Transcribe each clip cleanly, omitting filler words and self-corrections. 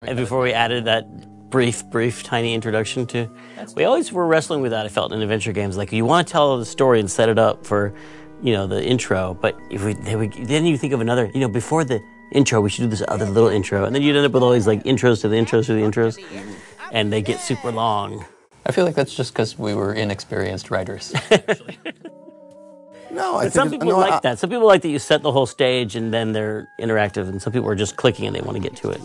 And before we added that brief, tiny introduction to, we always were wrestling with that, I felt, in adventure games. Like, you want to tell the story and set it up for, you know, the intro, but if then you think of another, you know, before the intro, we should do this other little intro, and then you'd end up with all these, like, intros to the intros to the intros, and they get super long. I feel like that's just because we were inexperienced writers. No, but some people like that. Some people like that you set the whole stage and then they're interactive, and some people are just clicking and they want to get to it.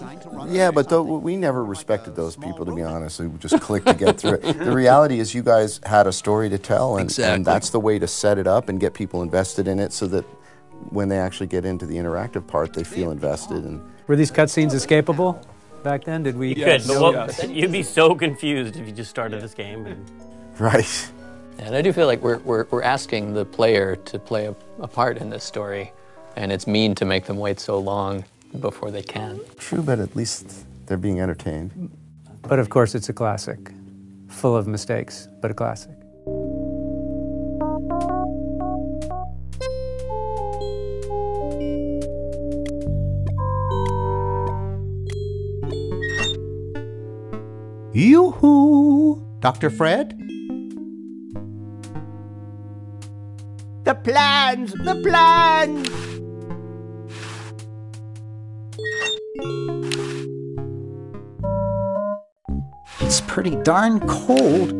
Yeah, but we never respected those people, to be honest, who just click to get through it. The reality is you guys had a story to tell, and that's the way to set it up and get people invested in it so that when they actually get into the interactive part, they feel invested. And were these cutscenes escapable back then? Did we? Yes. But you'd be so confused if you just started this game. And... Right. And I do feel like we're asking the player to play a part in this story, and it's mean to make them wait so long before they can. True, but at least they're being entertained. But of course, it's a classic, full of mistakes, but a classic. Yoo-hoo! Dr. Fred? The plans! The plans! It's pretty darn cold.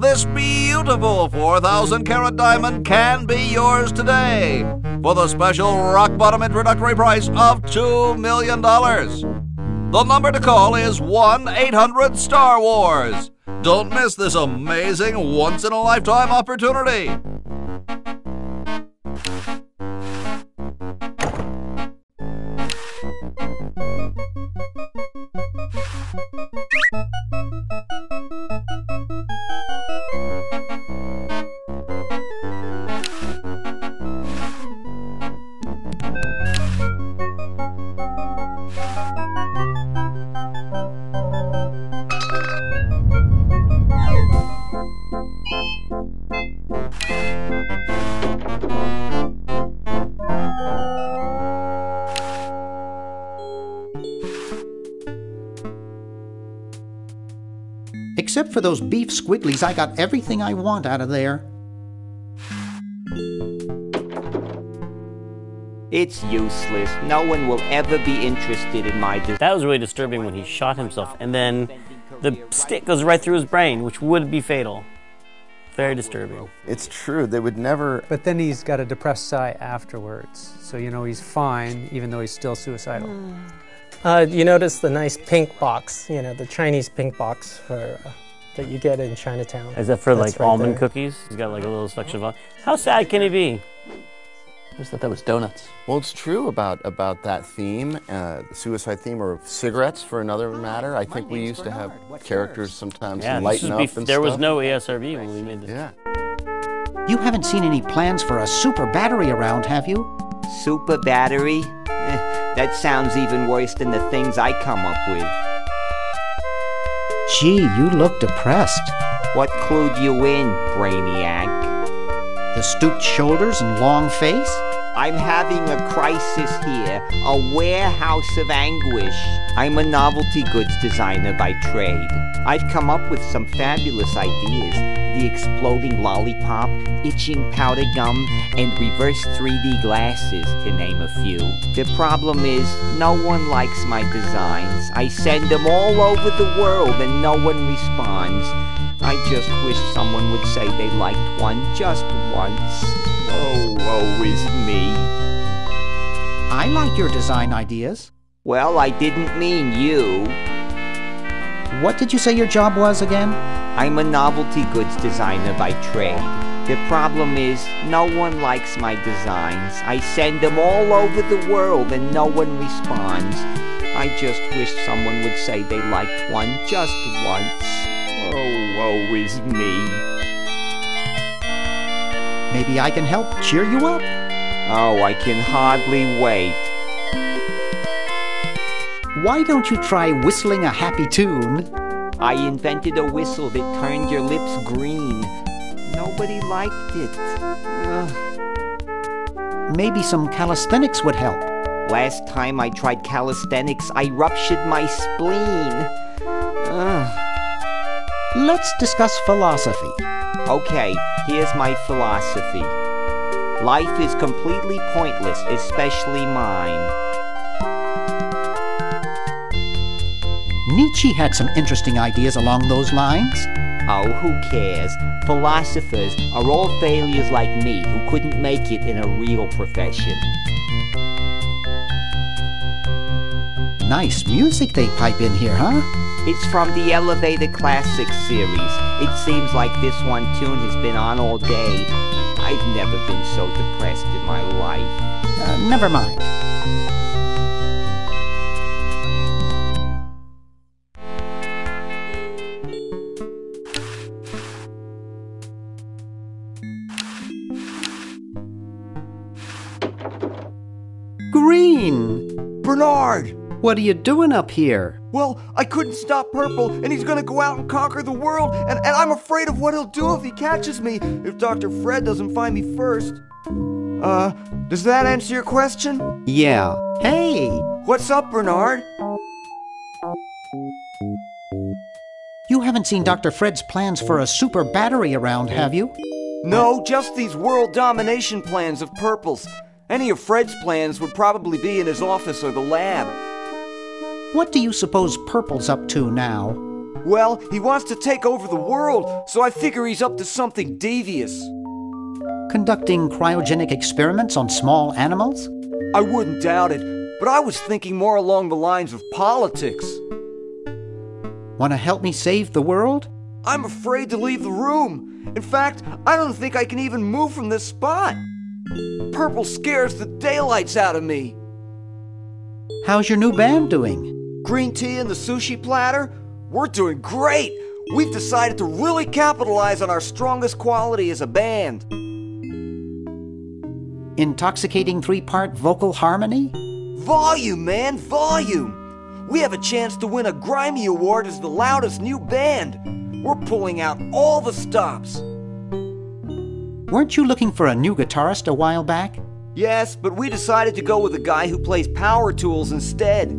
This beautiful 4,000-carat diamond can be yours today for the special rock-bottom introductory price of $2 million. The number to call is 1-800-STAR-WARS. Don't miss this amazing once-in-a-lifetime opportunity. Except for those beef squigglies, I got everything I want out of there. It's useless. No one will ever be interested in my design. That was really disturbing when he shot himself, and then the stick goes right through his brain, which would be fatal. Very disturbing. It's true. They would never... But then he's got a depressed sigh afterwards. So, you know, he's fine, even though he's still suicidal. You notice the nice pink box, you know, the Chinese pink box for, that you get in Chinatown. Is that for, That's like, almond cookies? He's got, like, a little section of... How sad can he be? I just thought that was donuts. Well, it's true about that theme, the suicide theme, or cigarettes for another matter. I think we used to have characters sometimes lighten up and stuff. There was no ASRB when we made this. Yeah. You haven't seen any plans for a super battery around, have you? Super battery? That sounds even worse than the things I come up with. Gee, you look depressed. What clued you in, Brainiac? The stooped shoulders and long face? I'm having a crisis here, a warehouse of anguish. I'm a novelty goods designer by trade. I've come up with some fabulous ideas. The exploding lollipop, itching powder gum, and reverse 3D glasses, to name a few. The problem is, no one likes my designs. I send them all over the world and no one responds. I just wish someone would say they liked one just once. Oh, woe is me. I like your design ideas. Well, I didn't mean you. What did you say your job was again? I'm a novelty goods designer by trade. The problem is, no one likes my designs. I send them all over the world and no one responds. I just wish someone would say they liked one just once. Oh, woe is me. Maybe I can help cheer you up. Oh, I can hardly wait. Why don't you try whistling a happy tune? I invented a whistle that turned your lips green. Nobody liked it. Maybe some calisthenics would help. Last time I tried calisthenics, I ruptured my spleen. Let's discuss philosophy. Okay, here's my philosophy. Life is completely pointless, especially mine. Nietzsche had some interesting ideas along those lines. Oh, who cares? Philosophers are all failures like me who couldn't make it in a real profession. Nice music they pipe in here, huh? It's from the Elevator Classics series. It seems like this one tune has been on all day. I've never been so depressed in my life. Never mind. Green! Bernard! What are you doing up here? Well, I couldn't stop Purple, and he's gonna go out and conquer the world, and I'm afraid of what he'll do if he catches me, if Dr. Fred doesn't find me first. Does that answer your question? Yeah. Hey! What's up, Bernard? You haven't seen Dr. Fred's plans for a super battery around, have you? No, just these world domination plans of Purple's. Any of Fred's plans would probably be in his office or the lab. What do you suppose Purple's up to now? Well, he wants to take over the world, so I figure he's up to something devious. Conducting cryogenic experiments on small animals? I wouldn't doubt it, but I was thinking more along the lines of politics. Want to help me save the world? I'm afraid to leave the room. In fact, I don't think I can even move from this spot. Purple scares the daylights out of me. How's your new band doing? Green tea and the sushi platter? We're doing great! We've decided to really capitalize on our strongest quality as a band. Intoxicating 3-part vocal harmony? Volume, man, volume! We have a chance to win a Grimy Award as the loudest new band. We're pulling out all the stops. Weren't you looking for a new guitarist a while back? Yes, but we decided to go with a guy who plays power tools instead.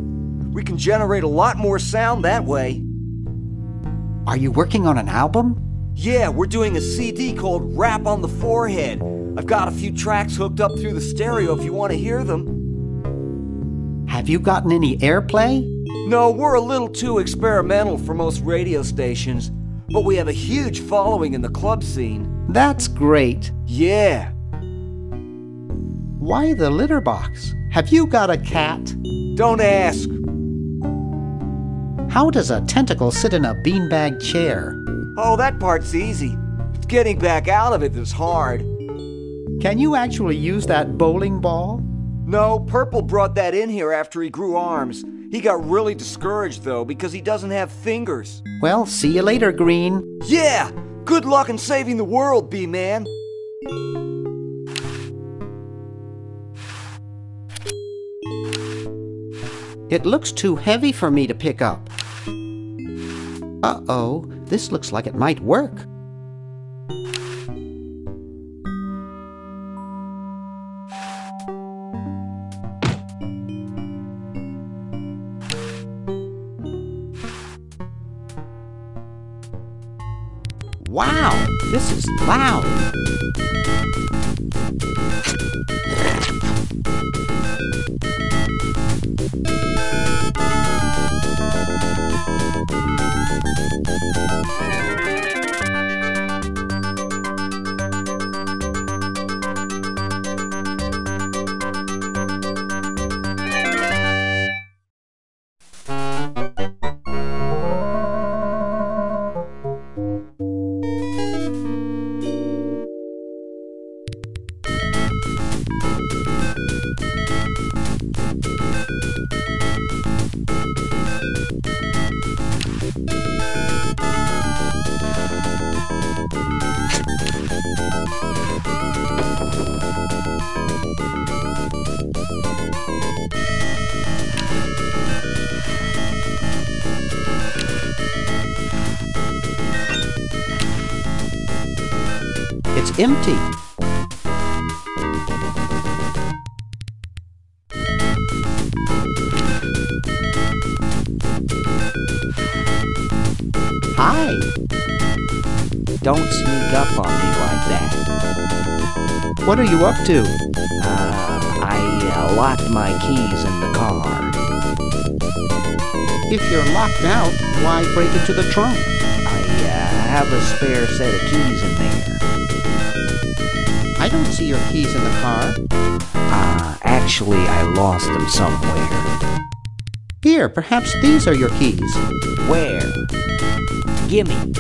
We can generate a lot more sound that way. Are you working on an album? Yeah, we're doing a CD called Rap on the Forehead. I've got a few tracks hooked up through the stereo if you want to hear them. Have you gotten any airplay? No, we're a little too experimental for most radio stations, but we have a huge following in the club scene. That's great. Yeah. Why the litter box? Have you got a cat? Don't ask. How does a tentacle sit in a beanbag chair? Oh, that part's easy. It's getting back out of it that's hard. Can you actually use that bowling ball? No, Purple brought that in here after he grew arms. He got really discouraged, though, because he doesn't have fingers. Well, see you later, Green. Yeah! Good luck in saving the world, B-Man. It looks too heavy for me to pick up. Uh-oh, this looks like it might work. Wow, this is loud. empty. Hi. Don't sneak up on me like that. What are you up to? I locked my keys in the car. If you're locked out, why break into the trunk? I have a spare set of keys in there. I don't see your keys in the car. Actually, I lost them somewhere. Here, perhaps these are your keys. Where? Gimme.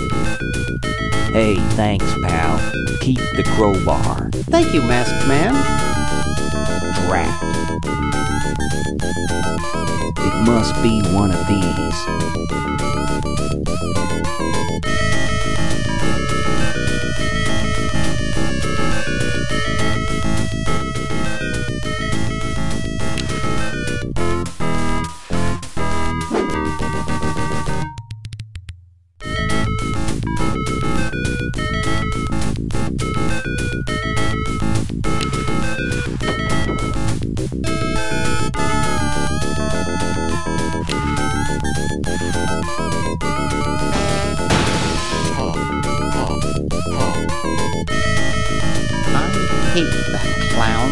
Hey, thanks, pal. Keep the crowbar. Thank you, masked man. Drat. It must be one of these. I hate that clown.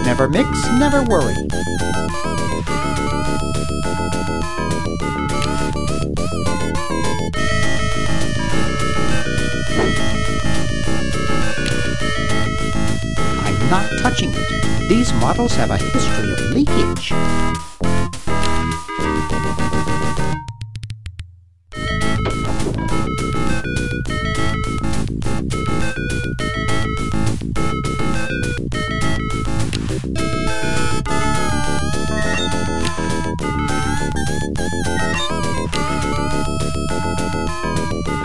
Never mix, never worry. I'm not touching it. These models have a history of leakage.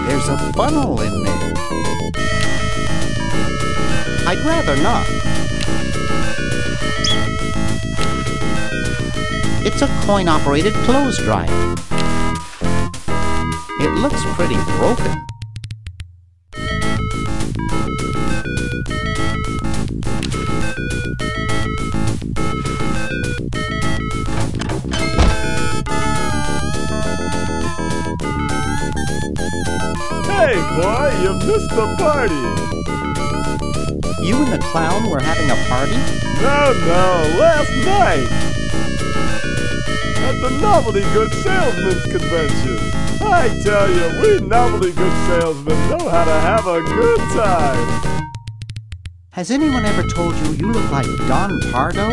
There's a funnel in there. I'd rather not. It's a coin-operated clothes dryer. It looks pretty broken. Hey, boy, you missed the party. You and the clown were having a party? No, last night. At the Novelty Goods Salesmen's Convention. I tell you, we novelty goods salesmen know how to have a good time. Has anyone ever told you you look like Don Pardo?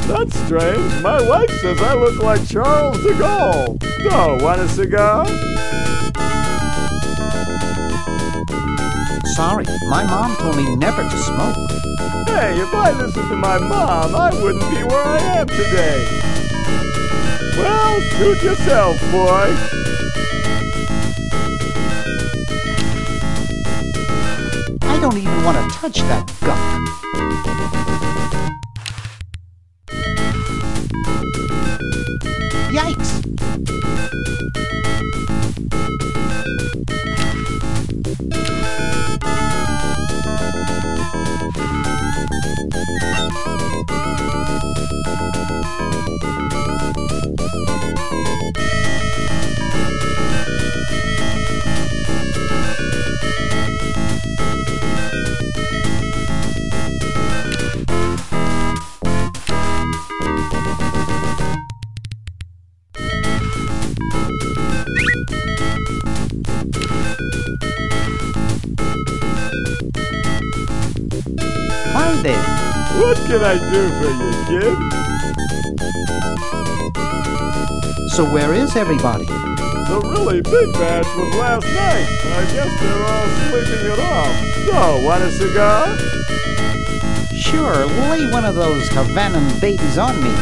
That's strange. My wife says I look like Charles de Gaulle. Oh, want a cigar? Sorry, my mom told me never to smoke. Hey, if I listened to my mom, I wouldn't be where I am today. Well, suit yourself, boy. I don't even want to touch that gunk. Yikes! Hi there. What can I do for you, kid? So where is everybody? The really big batch was last night. I guess they're all sleeping it off. So, want a cigar? Sure, lay one of those Havanan babies on me.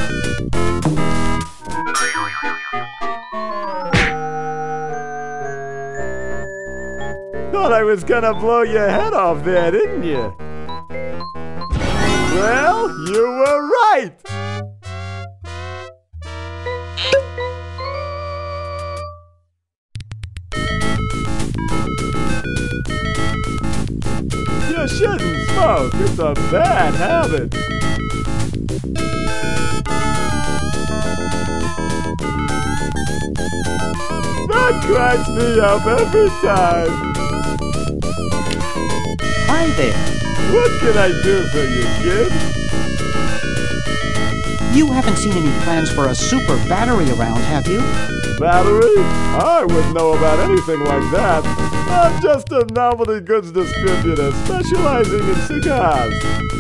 I was gonna blow your head off there, didn't you? Well, you were right! You shouldn't smoke. It's a bad habit. That cracks me up every time. Hi there. What can I do for you, kid? You haven't seen any plans for a super battery around, have you? Battery? I wouldn't know about anything like that. I'm just a novelty goods distributor specializing in cigars.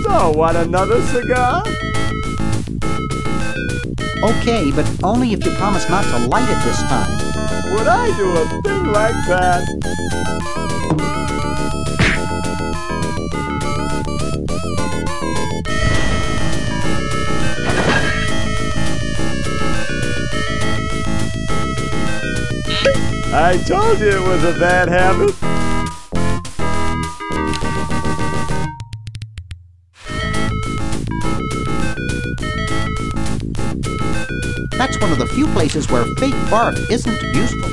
So, want another cigar? Okay, but only if you promise not to light it this time. Would I do a thing like that? I told you it was a bad habit. That's one of the few places where fake barf isn't useful.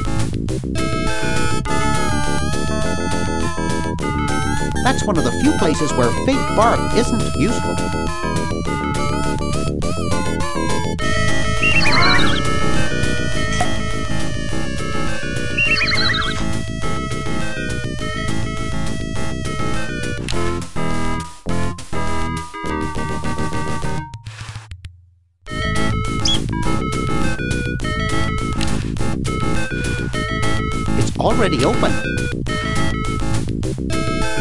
That's one of the few places where fake barf isn't useful. Already open.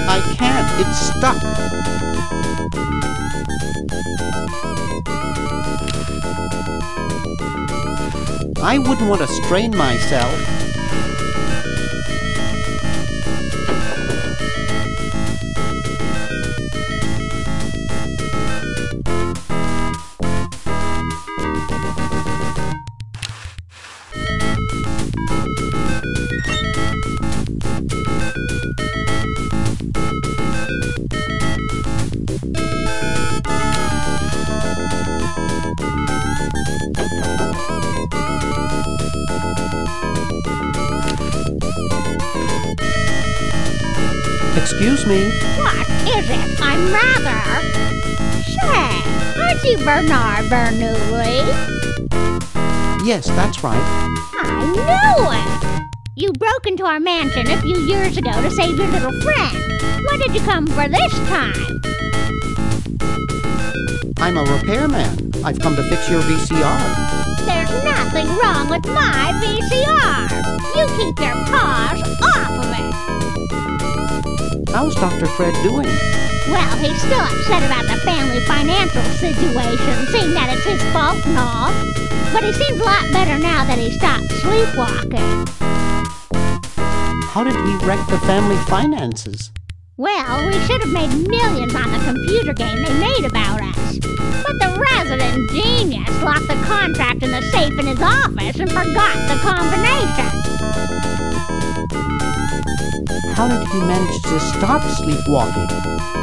I can't, it's stuck. I wouldn't want to strain myself. Excuse me? What is it? I'm rather... Say, aren't you Bernard Bernoulli? Yes, that's right. I knew it! You broke into our mansion a few years ago to save your little friend. What did you come for this time? I'm a repairman. I've come to fix your VCR. There's nothing wrong with my VCR. You keep your paws off of it. How's Dr. Fred doing? Well, he's still upset about the family financial situation, seeing that it's his fault and all. But he seems a lot better now that he stopped sleepwalking. How did he wreck the family finances? Well, we should have made millions on the computer game they made about us. But the resident genius locked the contract in the safe in his office and forgot the combination. How did he manage to stop sleepwalking?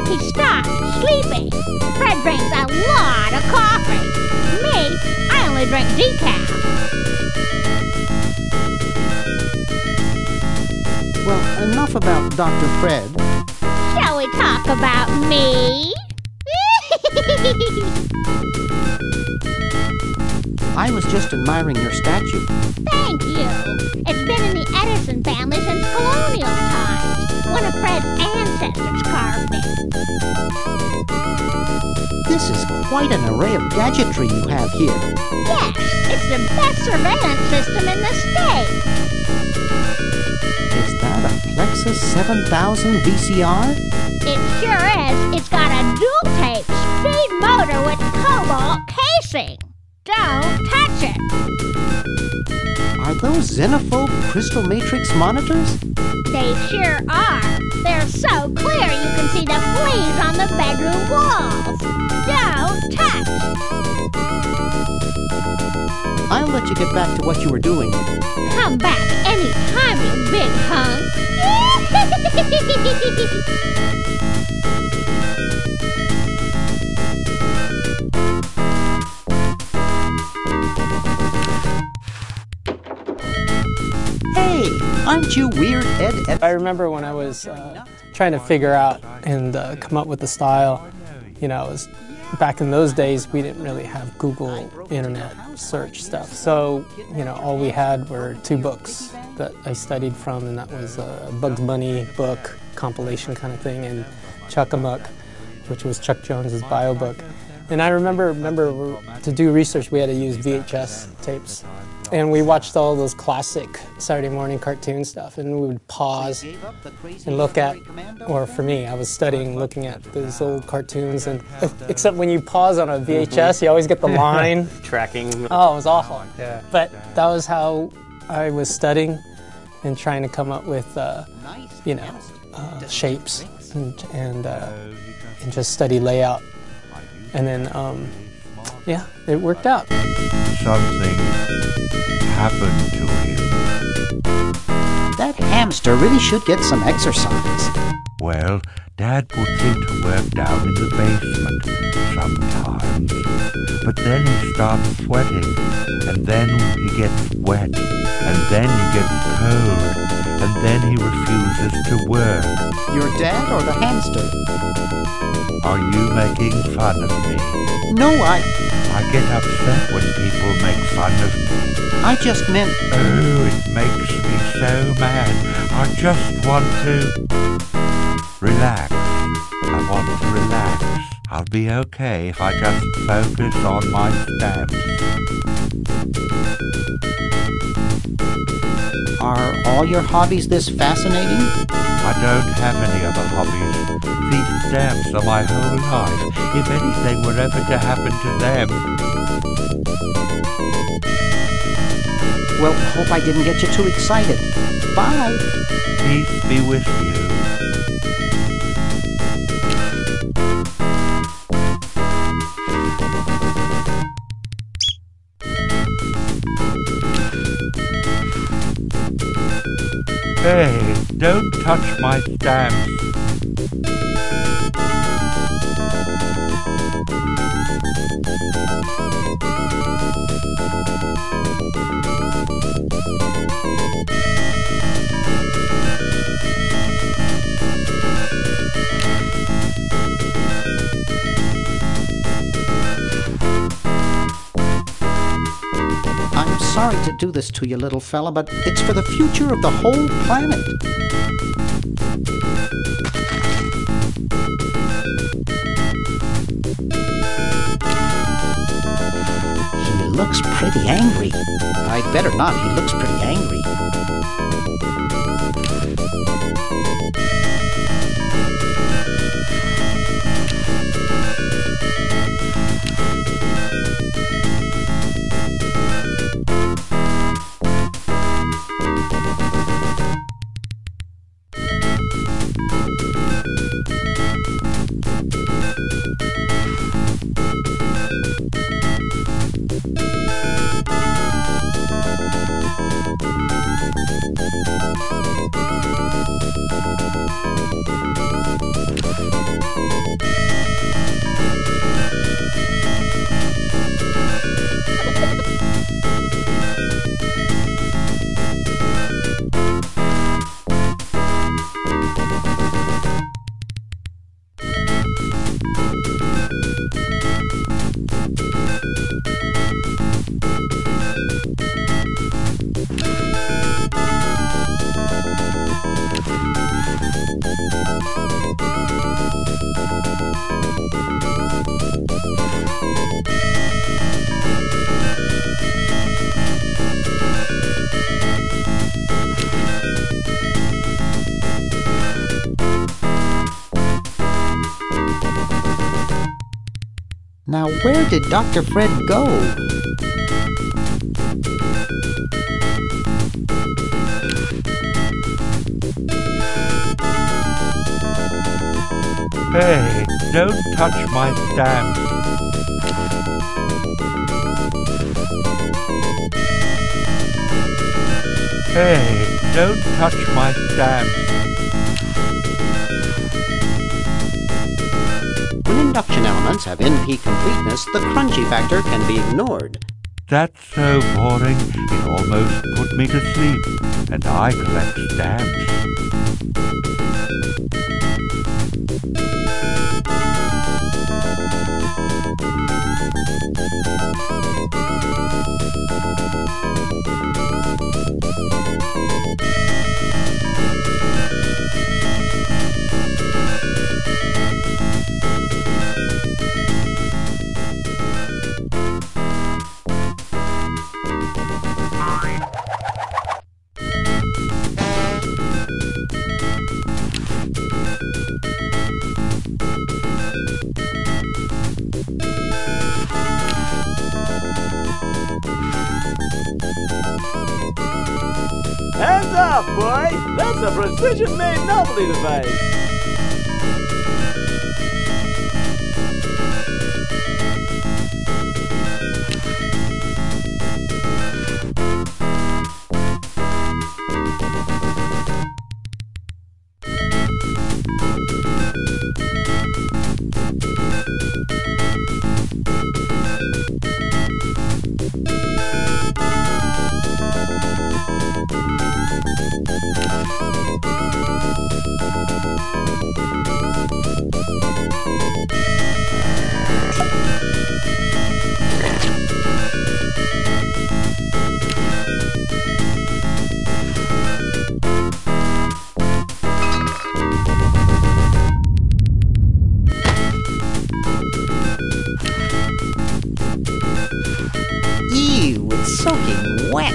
He stopped sleeping. Fred drinks a lot of coffee. Me, I only drink decaf. Well, enough about Dr. Fred. Shall we talk about me? I was just admiring your statue. Thank you. It's been in the Edison family since colonial times. One of Fred's ancestors carved it. This is quite an array of gadgetry you have here. Yes, it's the best surveillance system in the state. Is that a Plexus 7000 VCR? It sure is. It's got a dual-tape speed motor with cobalt casing. Don't touch it. Are those xenophobe crystal matrix monitors? They sure are. They're so clear you can see the fleas on the bedroom walls. Don't touch. I'll let you get back to what you were doing. Come back anytime, you big hunk. Hey, aren't you weird, Ed? I remember when I was trying to figure out and come up with the style, you know, it was back in those days we didn't really have Google internet search stuff. So, you know, all we had were 2 books that I studied from, and that was a Bugs Bunny book, compilation kind of thing, and Chuck-a-Muck, which was Chuck Jones's bio book. And I remember to do research we had to use VHS tapes. And we watched all those classic Saturday morning cartoon stuff, and we would pause and look at, or for me, I was studying, looking at those old cartoons, and except when you pause on a VHS, you always get the line. Tracking. Oh, it was awful. Yeah. But that was how I was studying and trying to come up with, you know, shapes and just study layout. And then, yeah, it worked out. Something happened to him. That hamster really should get some exercise. Well, Dad puts him to work down in the basement sometimes. But then he starts sweating, and then he gets wet, and then he gets cold, and then he refuses to work. Your dad or the hamster? Are you making fun of me? No, I get upset when people make fun of me. I just meant... Oh, it makes me so mad. I just want to... relax. I want to relax. I'll be okay if I just focus on my stamps. Are all your hobbies this fascinating? I don't have any other hobbies. These stamps are my whole life. If anything were ever to happen to them... Well, hope I didn't get you too excited. Bye. Peace be with you. Hey, don't touch my stamps. I'm sorry to do this to you, little fella, but it's for the future of the whole planet. He looks pretty angry. I'd better not. He looks pretty angry. Now, where did Dr. Fred go? Hey, don't touch my stamps. Hey, don't touch my stamps. When induction elements have NP completeness, the crunchy factor can be ignored. That's so boring, it almost put me to sleep. And I collect stamps. Hands up, boy! That's a precision-made novelty device! Ew, it's soaking wet.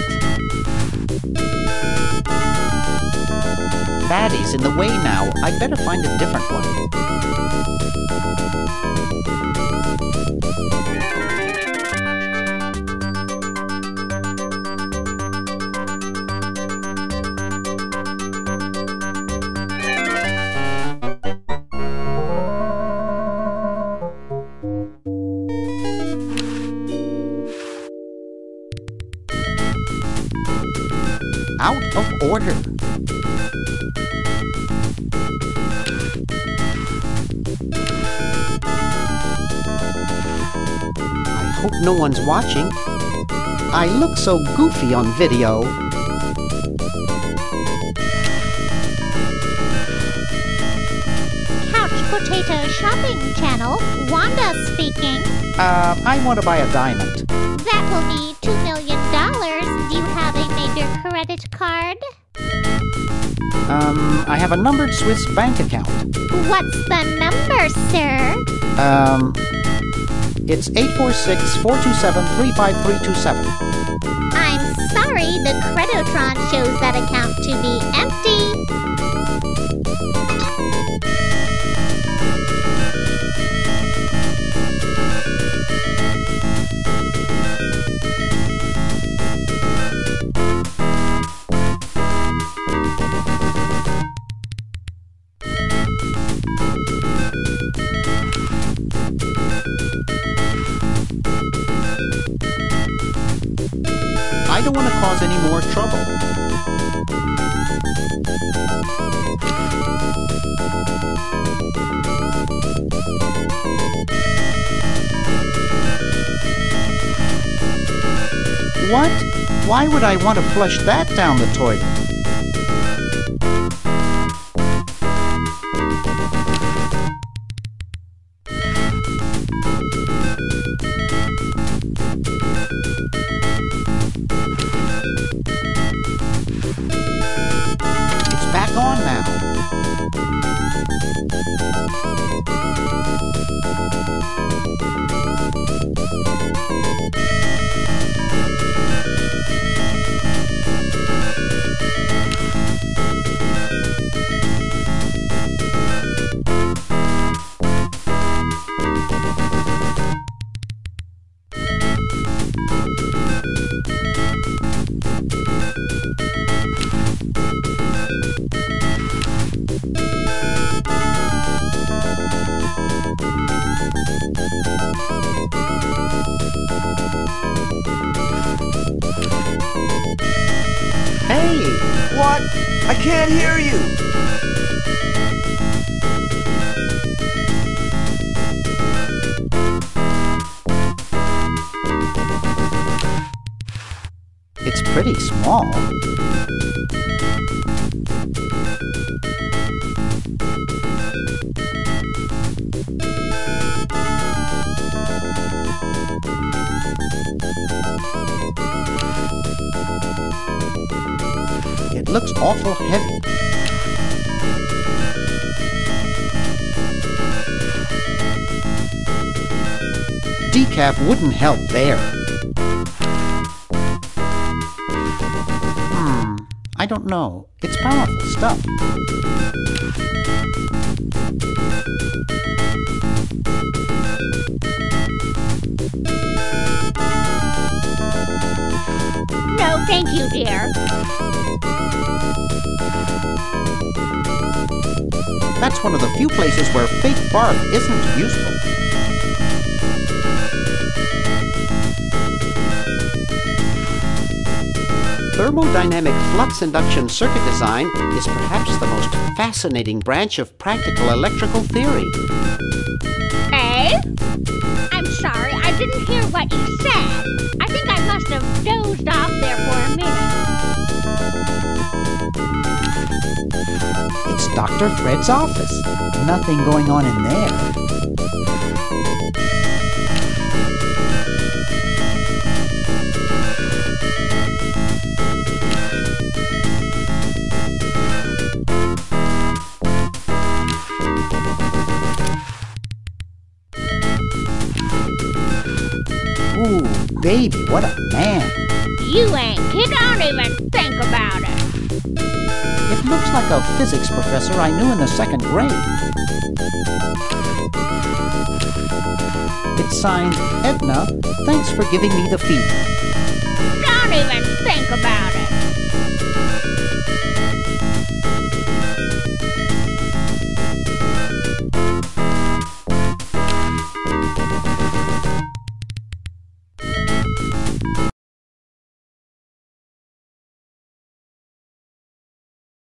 Batty's in the way now. I'd better find a different one. Out of order. I hope no one's watching. I look so goofy on video. Couch Potato Shopping Channel, Wanda speaking. I want to buy a diamond. That will be $2 million. Do you have a major credit card? I have a numbered Swiss bank account. What's the number, sir? It's 846-427-35327. I'm sorry, the Credotron shows that account to be empty. I don't want to cause any more trouble. What? Why would I want to flush that down the toilet? It's back on now. Hey! What? I can't hear you! It's pretty small. It looks awful heavy. Decaf wouldn't help there. I don't know. It's powerful stuff. No, thank you, dear. That's one of the few places where fake bark isn't useful. Thermodynamic flux induction circuit design is perhaps the most fascinating branch of practical electrical theory. Eh? I'm sorry, I didn't hear what you said. I think I must have dozed off there for a minute. It's Dr. Fred's office. Nothing going on in there. Ooh, baby, what a man. You ain't kid, don't even think about it. It looks like a physics professor I knew in the 2nd grade. It's signed, Edna, thanks for giving me the fever. Don't even think about it.